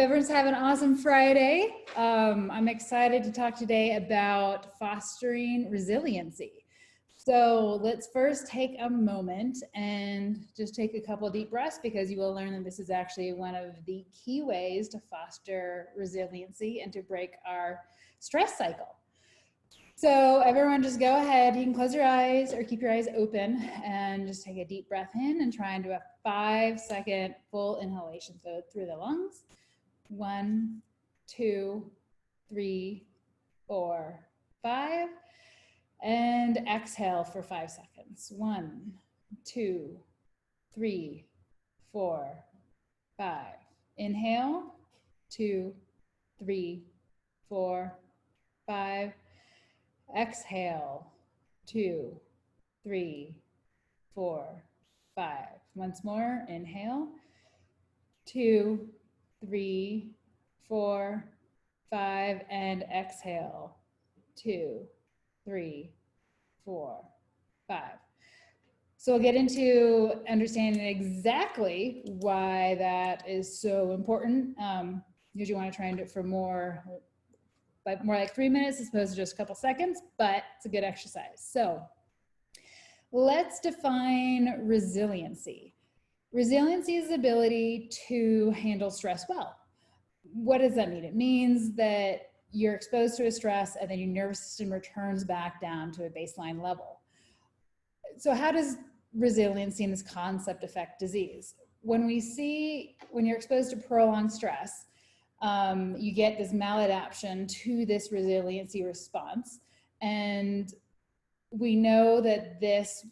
everyone's having an awesome Friday. I'm excited to talk today about fostering resiliency. So let's first take a moment and just take a couple of deep breaths, because you will learn that this is actually one of the key ways to foster resiliency and to break our stress cycle. So everyone just go ahead, you can close your eyes or keep your eyes open and just take a deep breath in and try and do a 5-second full inhalation. So through the lungs, 1, 2, 3, 4, 5. And exhale for 5 seconds. 1, 2, 3, 4, 5. Inhale, 2, 3, 4, 5. Exhale, 2, 3, 4, 5. Once more, inhale, 2, 3, 4, 5, and exhale, 2, 3, 4, 5. So we'll get into understanding exactly why that is so important. Usually want to try and do it for more like 3 minutes as opposed to just a couple seconds, but it's a good exercise. So let's define resiliency. Resiliency is the ability to handle stress well. What does that mean? It means that you're exposed to a stress and then your nervous system returns back down to a baseline level. So how does resiliency and this concept affect disease? When you're exposed to prolonged stress, you get this maladaptation to this resiliency response. And we know that this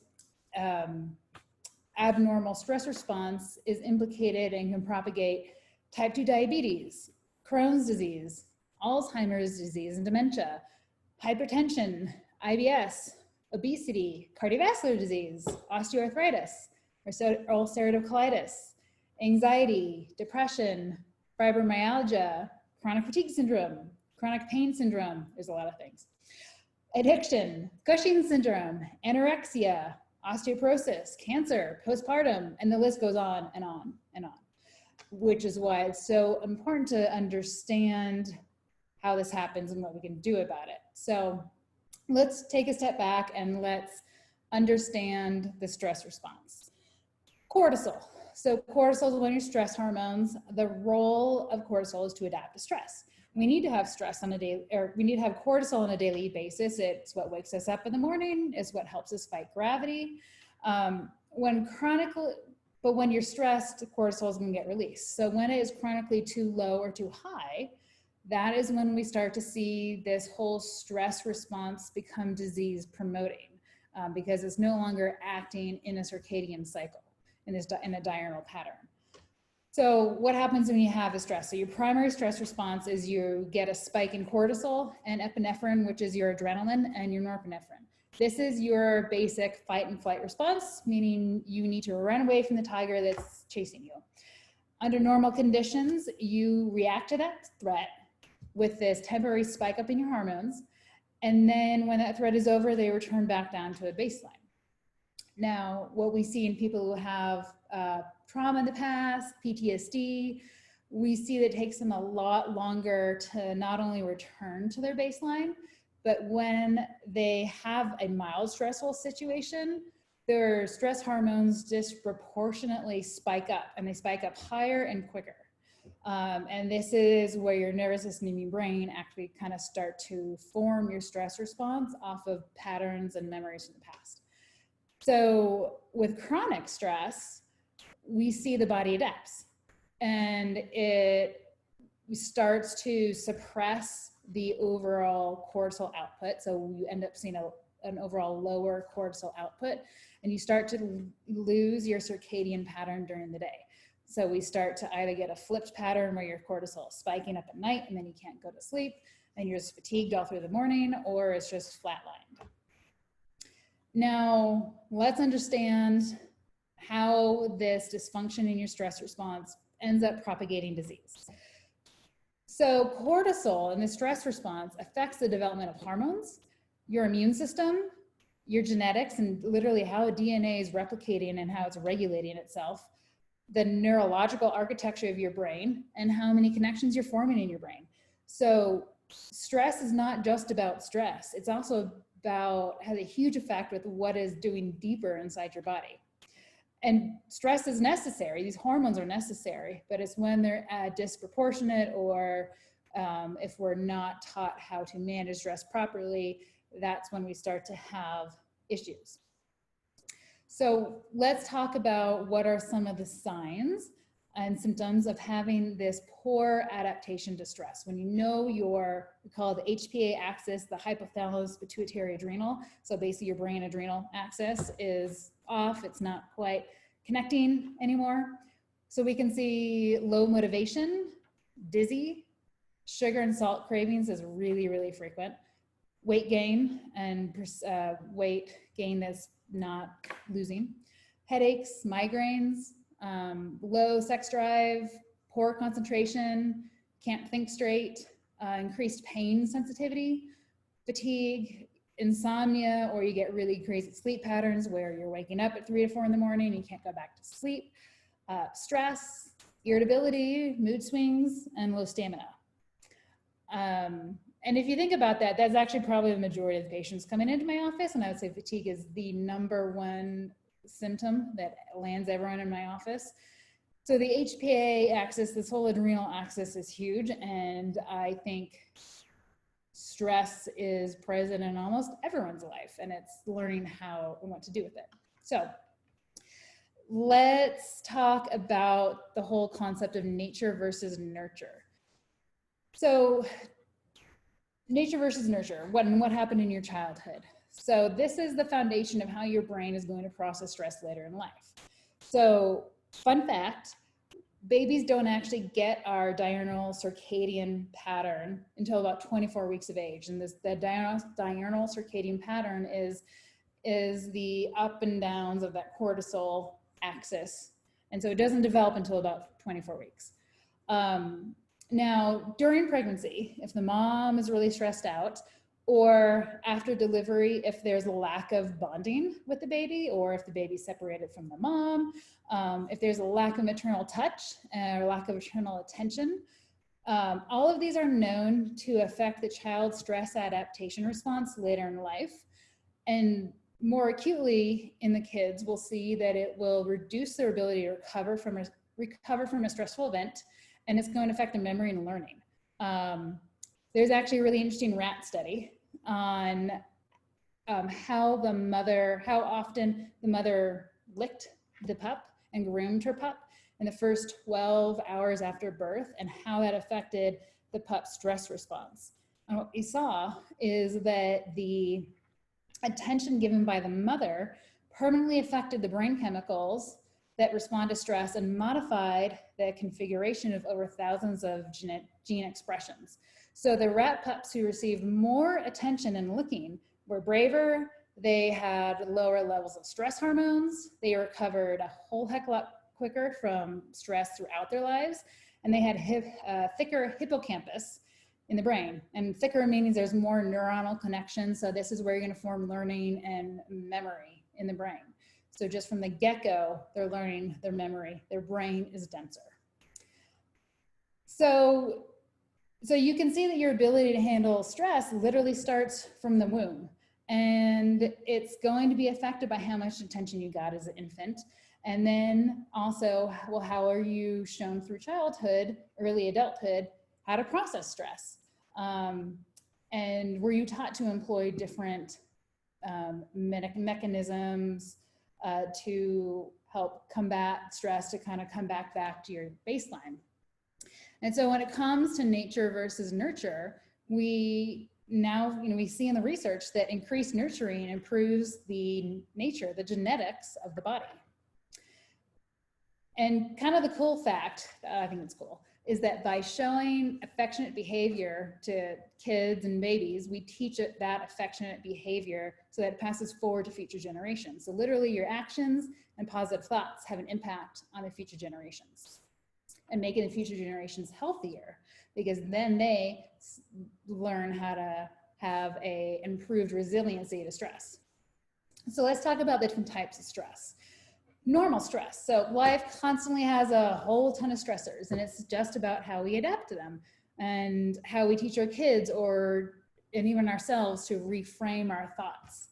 abnormal stress response is implicated and can propagate type 2 diabetes, Crohn's disease, Alzheimer's disease and dementia, hypertension, IBS, obesity, cardiovascular disease, osteoarthritis, ulcerative colitis, anxiety, depression, fibromyalgia, chronic fatigue syndrome, chronic pain syndrome, there's a lot of things, addiction, Cushing's syndrome, anorexia, osteoporosis, cancer, postpartum, and the list goes on and on and on, which is why it's so important to understand how this happens and what we can do about it. So let's take a step back and let's understand the stress response. Cortisol. So cortisol is one of your stress hormones. The role of cortisol is to adapt to stress. We need to have we need to have cortisol on a daily basis. It's what wakes us up in the morning. It's what helps us fight gravity. When you're stressed, cortisol is going to get released. So when it is chronically too low or too high, that is when we start to see this whole stress response become disease promoting, because it's no longer acting in a circadian cycle, in a diurnal pattern. So what happens when you have a stress? So your primary stress response is you get a spike in cortisol and epinephrine, which is your adrenaline, and your norepinephrine. This is your basic fight and flight response, meaning you need to run away from the tiger that's chasing you. Under normal conditions, you react to that threat with this temporary spike up in your hormones. And then when that threat is over, they return back down to a baseline. Now, what we see in people who have trauma in the past, PTSD, we see that it takes them a lot longer to not only return to their baseline, but when they have a mild stressful situation, their stress hormones disproportionately spike up, and they spike up higher and quicker. And this is where your nervous system and your brain actually kind of start to form your stress response off of patterns and memories from the past. So with chronic stress, we see the body adapts, and it starts to suppress the overall cortisol output. So you end up seeing an overall lower cortisol output, and you start to lose your circadian pattern during the day. So we start to either get a flipped pattern where your cortisol is spiking up at night and then you can't go to sleep and you're just fatigued all through the morning, or it's just flatlined. Now, let's understand how this dysfunction in your stress response ends up propagating disease. So cortisol in the stress response affects the development of hormones, your immune system, your genetics, and literally how DNA is replicating and how it's regulating itself, the neurological architecture of your brain and how many connections you're forming in your brain. So stress is not just about stress. It's also has a huge effect with what is doing deeper inside your body. And stress is necessary. These hormones are necessary, but it's when they're disproportionate, or if we're not taught how to manage stress properly, that's when we start to have issues. So let's talk about what are some of the signs and symptoms of having this poor adaptation to stress. When you know we call it the HPA axis, the hypothalamus pituitary adrenal. So basically your brain adrenal axis is off. It's not quite connecting anymore. So we can see low motivation, dizzy, sugar and salt cravings is really, really frequent. Weight gain and weight gain that's not losing. Headaches, migraines, low sex drive, poor concentration, can't think straight, increased pain sensitivity, fatigue, insomnia, or you get really crazy sleep patterns where you're waking up at 3 to 4 in the morning and you can't go back to sleep, stress, irritability, mood swings, and low stamina. And if you think about that, that's actually probably the majority of the patients coming into my office, and I would say fatigue is the #1 symptom that lands everyone in my office. So the HPA axis, this whole adrenal axis, is huge, and I think stress is present in almost everyone's life, and it's learning how and what to do with it. So let's talk about the whole concept of nature versus nurture. So nature versus nurture, what happened in your childhood. So this is the foundation of how your brain is going to process stress later in life. So fun fact, babies don't actually get our diurnal circadian pattern until about 24 weeks of age. And the diurnal circadian pattern is the up and downs of that cortisol axis. And so it doesn't develop until about 24 weeks. Now, during pregnancy, if the mom is really stressed out, or after delivery, if there's a lack of bonding with the baby, or if the baby's separated from the mom, if there's a lack of maternal touch or lack of maternal attention, all of these are known to affect the child's stress adaptation response later in life. And more acutely in the kids, we'll see that it will reduce their ability to recover from a stressful event, and it's going to affect the memory and learning. There's actually a really interesting rat study on how often the mother licked the pup and groomed her pup in the first 12 hours after birth, and how that affected the pup's stress response. And what we saw is that the attention given by the mother permanently affected the brain chemicals that respond to stress and modified the configuration of over thousands of gene expressions. So the rat pups who received more attention and licking were braver, they had lower levels of stress hormones, they recovered a whole heck of a lot quicker from stress throughout their lives, and they had thicker hippocampus in the brain. And thicker means there's more neuronal connections, so this is where you're gonna form learning and memory in the brain. So just from the get-go, they're learning their memory, their brain is denser. So you can see that your ability to handle stress literally starts from the womb, and it's going to be affected by how much attention you got as an infant. And then also, well, how are you shown through childhood, early adulthood, how to process stress? And were you taught to employ different mechanisms to help combat stress, to kind of come back to your baseline? And so when it comes to nature versus nurture, we see in the research that increased nurturing improves the nature, the genetics of the body. And kind of the cool fact, I think it's cool, is that by showing affectionate behavior to kids and babies, we teach it that affectionate behavior so that it passes forward to future generations. So literally your actions and positive thoughts have an impact on the future generations, and making the future generations healthier, because then they learn how to have a improved resiliency to stress. So let's talk about the different types of stress. Normal stress. So life constantly has a whole ton of stressors, and it's just about how we adapt to them and how we teach our kids and even ourselves to reframe our thoughts.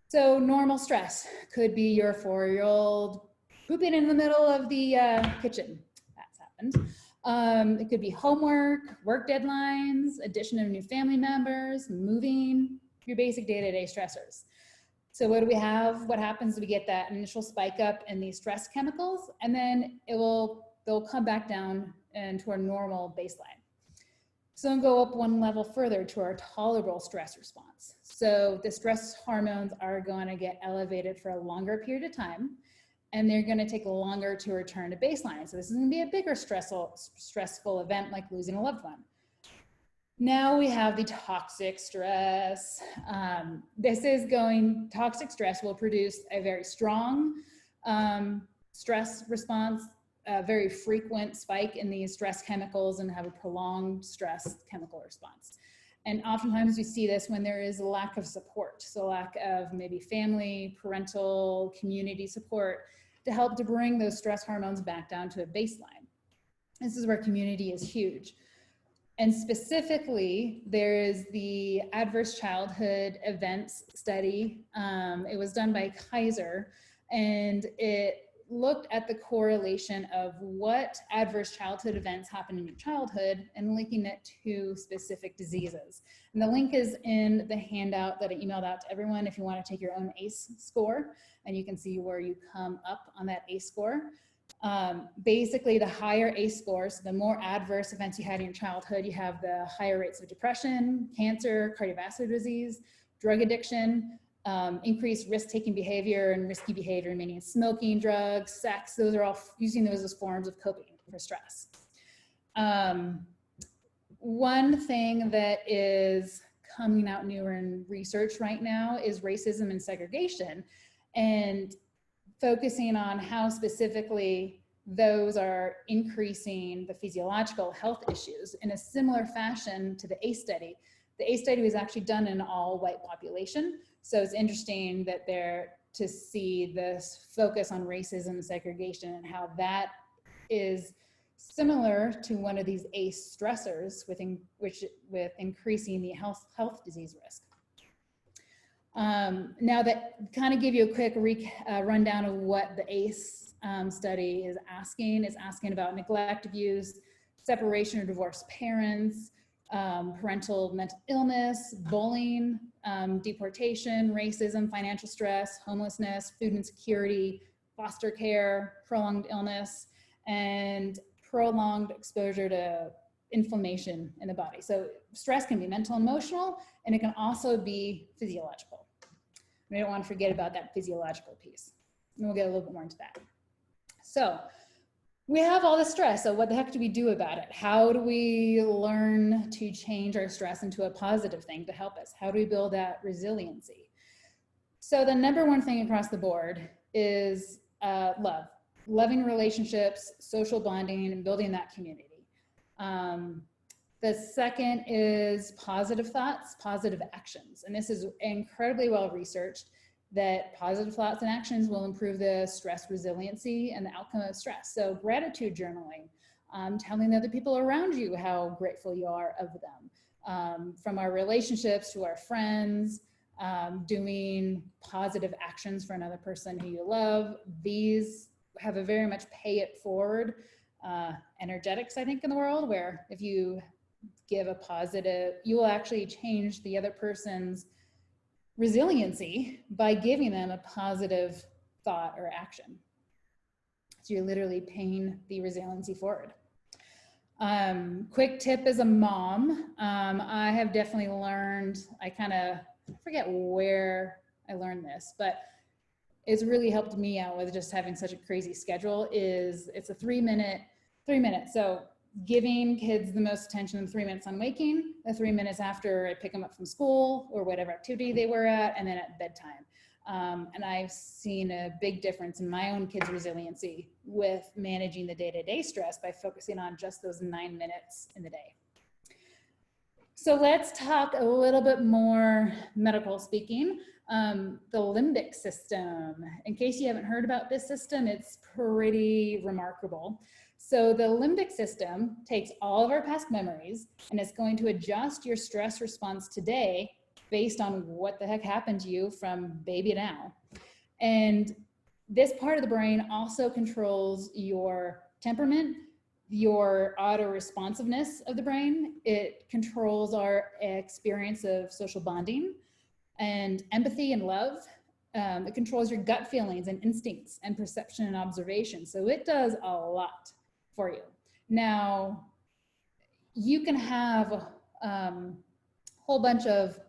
So normal stress could be your 4-year-old pooping in the middle of the kitchen. That's happened. It could be homework, work deadlines, addition of new family members, moving, your basic day-to-day stressors. So what do we have? What happens? We get that initial spike up in these stress chemicals, and then they'll come back down into our normal baseline. So we'll go up one level further to our tolerable stress response. So the stress hormones are going to get elevated for a longer period of time, and they're going to take longer to return to baseline. So this is going to be a bigger stressful event like losing a loved one. Now we have the toxic stress. Toxic stress will produce a very strong stress response, a very frequent spike in these stress chemicals, and have a prolonged stress chemical response. And oftentimes we see this when there is a lack of support. So lack of maybe family, parental, community support to help to bring those stress hormones back down to a baseline. This is where community is huge. And specifically, there is the adverse childhood events study. It was done by Kaiser, and it looked at the correlation of what adverse childhood events happen in your childhood and linking it to specific diseases. And the link is in the handout that I emailed out to everyone if you want to take your own ACE score, and you can see where you come up on that ACE score. Basically, the higher ACE scores, the more adverse events you had in your childhood, you have the higher rates of depression, cancer, cardiovascular disease, drug addiction, increased risk-taking behavior and risky behavior, meaning smoking, drugs, sex. Those are all using those as forms of coping for stress. One thing that is coming out newer in research right now is racism and segregation, and focusing on how specifically those are increasing the physiological health issues in a similar fashion to the ACE study. The ACE study was actually done in an all-white population. So it's interesting that to see this focus on racism and segregation and how that is similar to one of these ACE stressors with increasing the health disease risk. Now that kind of give you a quick rundown of what the ACE study is asking. It's asking about neglect, abuse, separation or divorced parents, parental mental illness, bullying, deportation, racism, financial stress, homelessness, food insecurity, foster care, prolonged illness, and prolonged exposure to inflammation in the body. So stress can be mental, emotional, and it can also be physiological. We don't want to forget about that physiological piece. And we'll get a little bit more into that. So we have all this stress. So what the heck do we do about it? How do we learn to change our stress into a positive thing to help us? How do we build that resiliency? So the number one thing across the board is love. Loving relationships, social bonding, and building that community. The second is positive thoughts, positive actions. And this is incredibly well researched that positive thoughts and actions will improve the stress resiliency and the outcome of stress. So gratitude journaling, telling the other people around you how grateful you are of them. From our relationships to our friends, doing positive actions for another person who you love. These have a very much pay it forward energetics, I think, in the world, where if you give a positive, you will actually change the other person's resiliency by giving them a positive thought or action. So you're literally paying the resiliency forward. Quick tip as a mom, I have definitely learned, I forget where I learned this, but it's really helped me out with just having such a crazy schedule. It's a 3 minute. So giving kids the most attention in 3 minutes on waking, the 3 minutes after I pick them up from school or whatever activity they were at, and then at bedtime. And I've seen a big difference in my own kids' resiliency with managing the day-to-day stress by focusing on just those 9 minutes in the day. So let's talk a little bit more medical speaking. The limbic system. In case you haven't heard about this system, it's pretty remarkable. So the limbic system takes all of our past memories and it's going to adjust your stress response today based on what the heck happened to you from baby to now. And this part of the brain also controls your temperament, your auto responsiveness of the brain. It controls our experience of social bonding and empathy and love. It controls your gut feelings and instincts and perception and observation. So it does a lot for you. Now, you can have a whole bunch of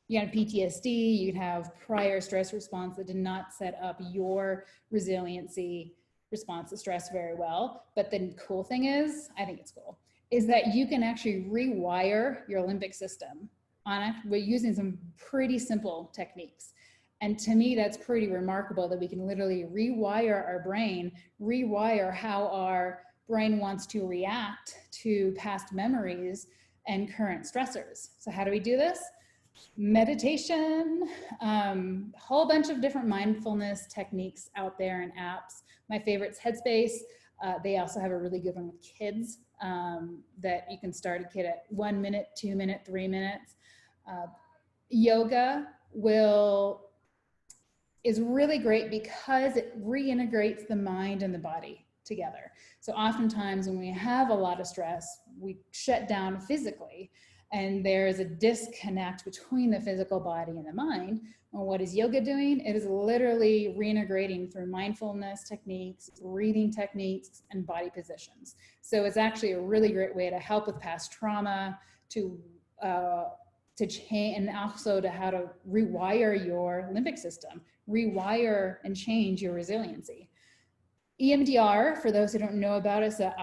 PTSD, you can have prior stress response that did not set up your resiliency response to stress very well. But the cool thing is, I think it's cool, is that you can actually rewire your limbic system we're using some pretty simple techniques. And to me, that's pretty remarkable that we can literally rewire our brain, rewire how our brain wants to react to past memories and current stressors. So how do we do this? Meditation, whole bunch of different mindfulness techniques out there and apps. My favorite's Headspace. They also have a really good one with kids that you can start a kid at 1 minute, 2 minutes, 3 minutes. Yoga is really great because it reintegrates the mind and the body together. So oftentimes when we have a lot of stress, we shut down physically, and there is a disconnect between the physical body and the mind. Well, what is yoga doing? It is literally reintegrating through mindfulness techniques, breathing techniques, and body positions. So it's actually a really great way to help with past trauma, to change, and also to how to rewire your limbic system, rewire and change your resiliency. EMDR, for those who don't know about it, is a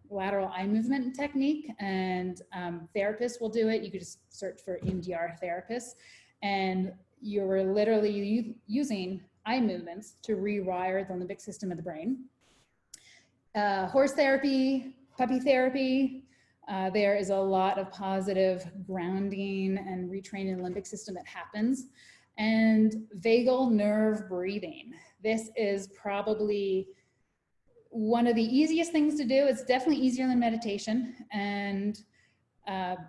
lateral eye movement technique, and therapists will do it. You could just search for EMDR therapist, and you're literally using eye movements to rewire the limbic system of the brain. Horse therapy, puppy therapy, there is a lot of positive grounding and retraining the limbic system that happens. And vagal nerve breathing. This is probably one of the easiest things to do. It's definitely easier than meditation, and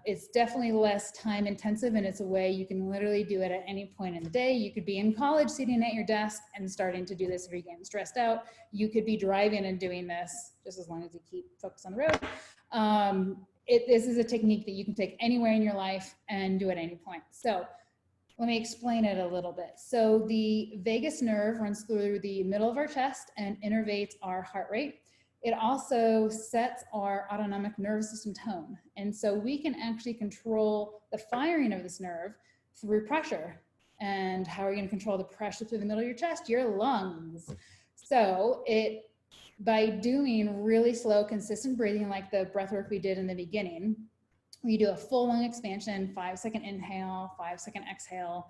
it's definitely less time intensive, and it's a way you can literally do it at any point in the day. You could be in college sitting at your desk and starting to do this if you're getting stressed out. You could be driving and doing this, just as long as you keep focus on the road. This is a technique that you can take anywhere in your life and do at any point. So let me explain it a little bit. So the vagus nerve runs through the middle of our chest and innervates our heart rate. It also sets our autonomic nervous system tone. And so we can actually control the firing of this nerve through pressure. And how are you going to control the pressure through the middle of your chest? Your lungs. So by doing really slow, consistent breathing, like the breath work we did in the beginning, we do a full lung expansion, 5-second inhale, 5-second exhale.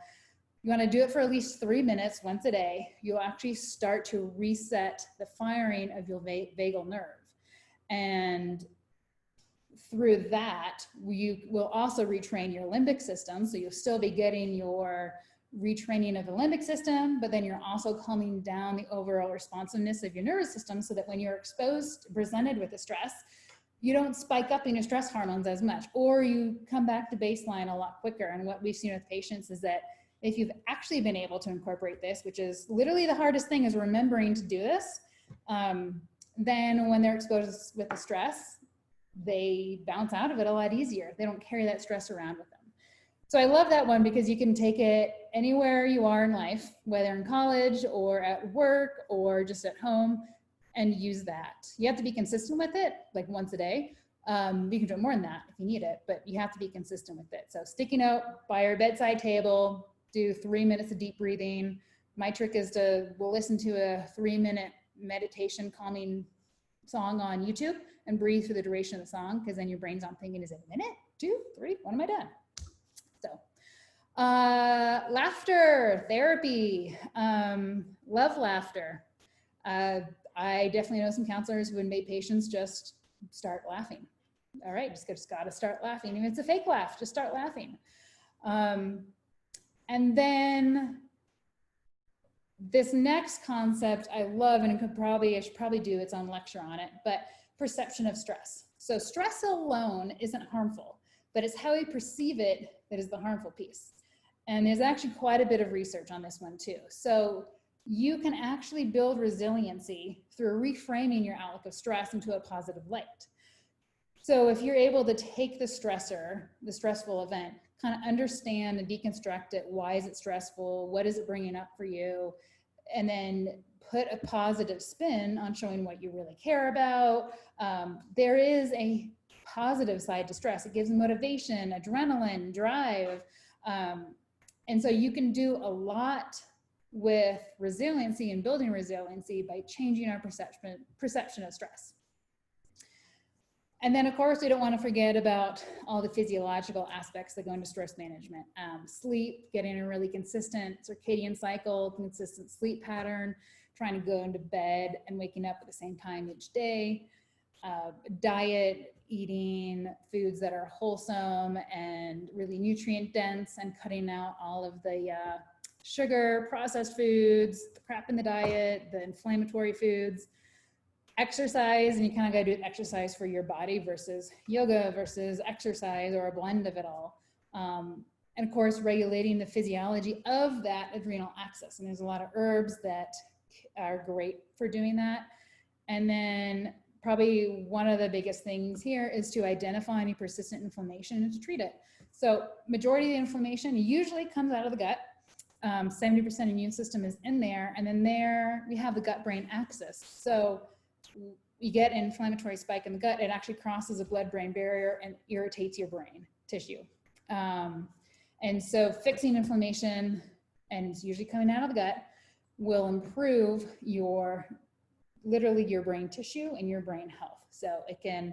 You want to do it for at least 3 minutes once a day. You'll actually start to reset the firing of your vagal nerve. And through that, you will also retrain your limbic system. So you'll still be getting your retraining of the limbic system, but then you're also calming down the overall responsiveness of your nervous system so that when you're presented with the stress, you don't spike up in your stress hormones as much, or you come back to baseline a lot quicker. And what we've seen with patients is that if you've actually been able to incorporate this, which is literally the hardest thing, is remembering to do this, then when they're exposed with the stress, they bounce out of it a lot easier. They don't carry that stress around with them. So I love that one because you can take it anywhere you are in life, whether in college or at work or just at home, and use that. You have to be consistent with it, like once a day. You can do more than that if you need it, but you have to be consistent with it. So sticky note by your bedside table, do 3 minutes of deep breathing. My trick is we'll listen to a 3-minute meditation calming song on YouTube and breathe through the duration of the song, because then your brain's not thinking, is it a minute, 2, 3, when am I done? So laughter therapy, love laughter. I definitely know some counselors who would make patients just start laughing. All right, just gotta start laughing. Even if it's a fake laugh, just start laughing. And then This next concept I love, and I should probably do its own lecture on it, but perception of stress. So stress alone isn't harmful, but it's how we perceive it that is the harmful piece. And there's actually quite a bit of research on this one too. So you can actually build resiliency through reframing your outlook of stress into a positive light. So if you're able to take the stressor, the stressful event, kind of understand and deconstruct it, why is it stressful? What is it bringing up for you? And then put a positive spin on showing what you really care about. There is a positive side to stress. It gives motivation, adrenaline, drive. And so you can do a lot with resiliency and building resiliency by changing our perception of stress. And then of course, we don't want to forget about all the physiological aspects that go into stress management. Sleep, getting a really consistent circadian cycle, consistent sleep pattern, trying to go into bed and waking up at the same time each day. Diet, eating foods that are wholesome and really nutrient dense, and cutting out all of the sugar, processed foods, the crap in the diet, the inflammatory foods. Exercise, and you kind of got to do exercise for your body versus yoga versus exercise, or a blend of it all. And of course, regulating the physiology of that adrenal axis. And there's a lot of herbs that are great for doing that. And then probably one of the biggest things here is to identify any persistent inflammation and to treat it. So majority of the inflammation usually comes out of the gut. 70% immune system is in there. And then there we have the gut-brain axis. So you get an inflammatory spike in the gut, it actually crosses a blood-brain barrier and irritates your brain tissue. And so fixing inflammation, and it's usually coming out of the gut, will improve literally your brain tissue and your brain health. So it can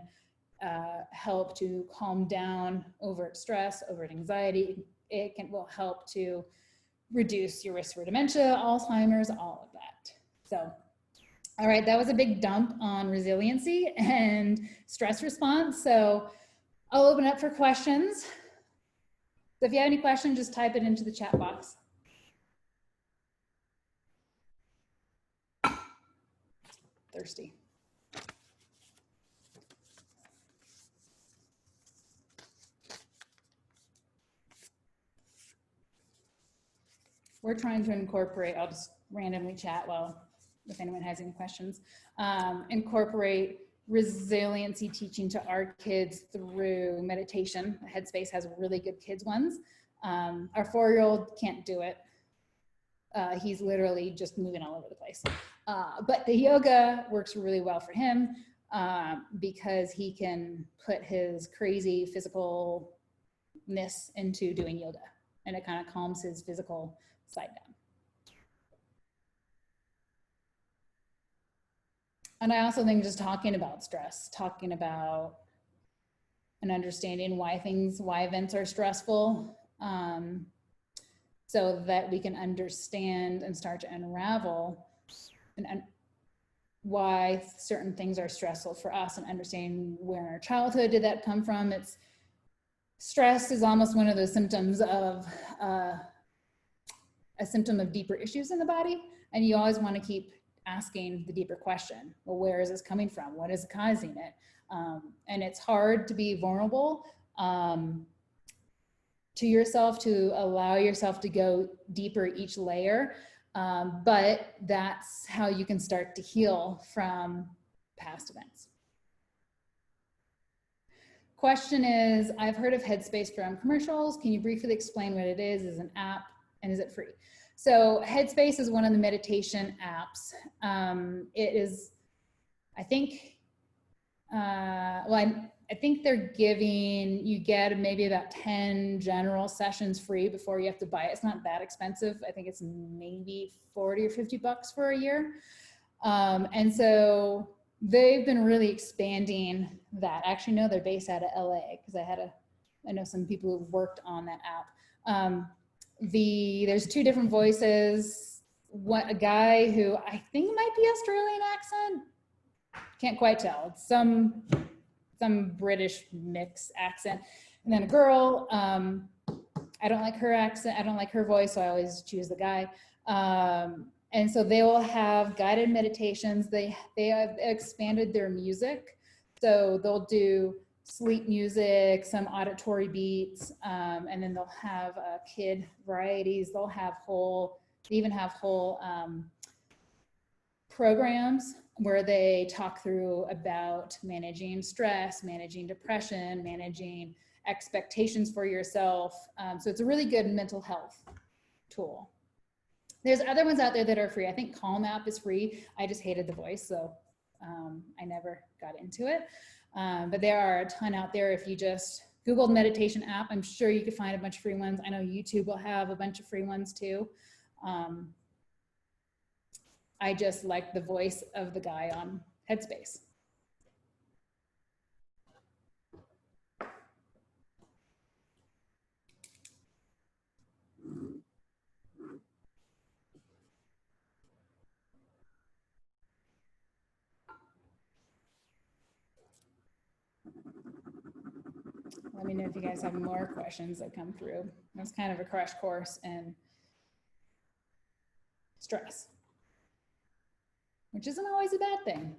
help to calm down overt stress, overt anxiety. It will help to reduce your risk for dementia, Alzheimer's, all of that. So, all right, that was a big dump on resiliency and stress response. So I'll open up for questions. So if you have any questions, just type it into the chat box. Thirsty. We're trying to incorporate, I'll just randomly chat if anyone has any questions, incorporate resiliency teaching to our kids through meditation. Headspace has really good kids ones. Our 4-year-old can't do it. He's literally just moving all over the place. But the yoga works really well for him because he can put his crazy physicalness into doing yoga, and it kind of calms his physical side down. And I also think just talking about stress, talking about and understanding why events are stressful, so that we can understand and start to unravel and why certain things are stressful for us, and understanding where in our childhood did that come from. Stress is almost one of those symptoms of a symptom of deeper issues in the body, and you always want to keep asking the deeper question. Well, where is this coming from? What is causing it? And it's hard to be vulnerable to yourself, to allow yourself to go deeper each layer. But that's how you can start to heal from past events. Question is, I've heard of Headspace from commercials. Can you briefly explain what it is? Is it an app, and is it free? So Headspace is one of the meditation apps. It is, I think, I think they're giving, you get maybe about 10 general sessions free before you have to buy it. It's not that expensive. I think it's maybe 40 or 50 bucks for a year. And so they've been really expanding that. Actually, no, they're based out of LA, because I know some people who've worked on that app. There's 2 different voices. A guy who I think might be Australian accent, can't quite tell. It's some British mix accent, and then a girl. I don't like her accent. I don't like her voice, so I always choose the guy. And so they will have guided meditations. They have expanded their music. So they'll do sleep music, some auditory beats, and then they'll have kid varieties. They even have whole programs where they talk through about managing stress, managing depression, managing expectations for yourself. So it's a really good mental health tool. There's other ones out there that are free. I think Calm app is free. I just hated the voice, so I never got into it. But there are a ton out there. If you just Googled meditation app, I'm sure you could find a bunch of free ones. I know YouTube will have a bunch of free ones too. I just like the voice of the guy on Headspace. Let me know if you guys have more questions that come through. That's kind of a crash course in stress, which isn't always a bad thing.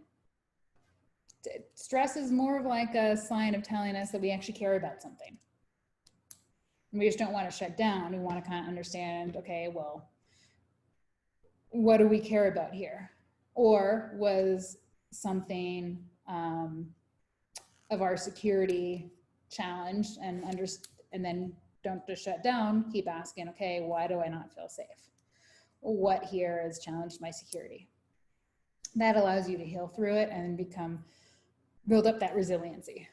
Stress is more of like a sign of telling us that we actually care about something. And we just don't want to shut down. We want to kind of understand, okay, well, what do we care about here? Or was something of our security challenged, and then don't just shut down, keep asking, okay, why do I not feel safe? What here has challenged my security? That allows you to heal through it and build up that resiliency.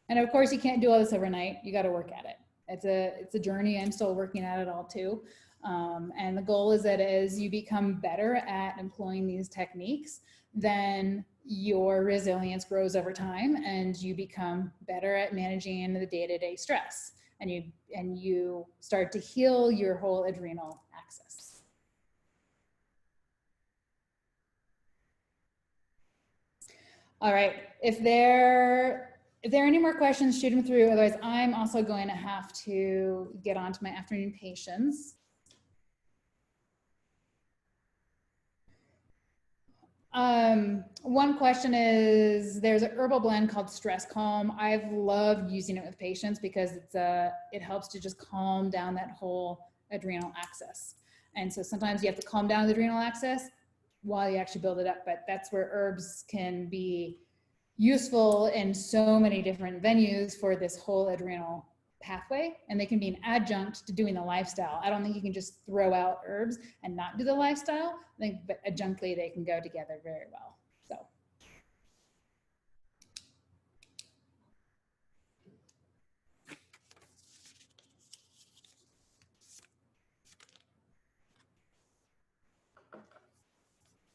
And of course, you can't do all this overnight. You got to work at it. It's a journey. I'm still working at it all too. And the goal is that as you become better at employing these techniques, then your resilience grows over time and you become better at managing the day-to-day stress, and you start to heal your whole adrenal axis. All right, if there are any more questions, shoot them through. Otherwise, I'm also going to have to get on to my afternoon patients. One question is, there's an herbal blend called Stress Calm. I've loved using it with patients because it helps to just calm down that whole adrenal axis. And so sometimes you have to calm down the adrenal axis while you actually build it up, but that's where herbs can be useful in so many different venues for this whole adrenal pathway, and they can be an adjunct to doing the lifestyle. I don't think you can just throw out herbs and not do the lifestyle. I think, but adjunctly they can go together very well. So.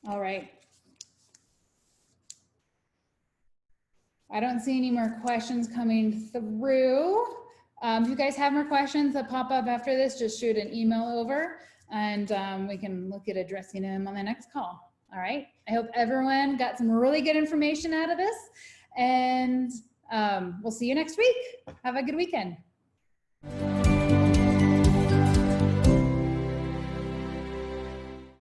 All right. I don't see any more questions coming through. If you guys have more questions that pop up after this, just shoot an email over and we can look at addressing them on the next call. All right. I hope everyone got some really good information out of this, and we'll see you next week. Have a good weekend.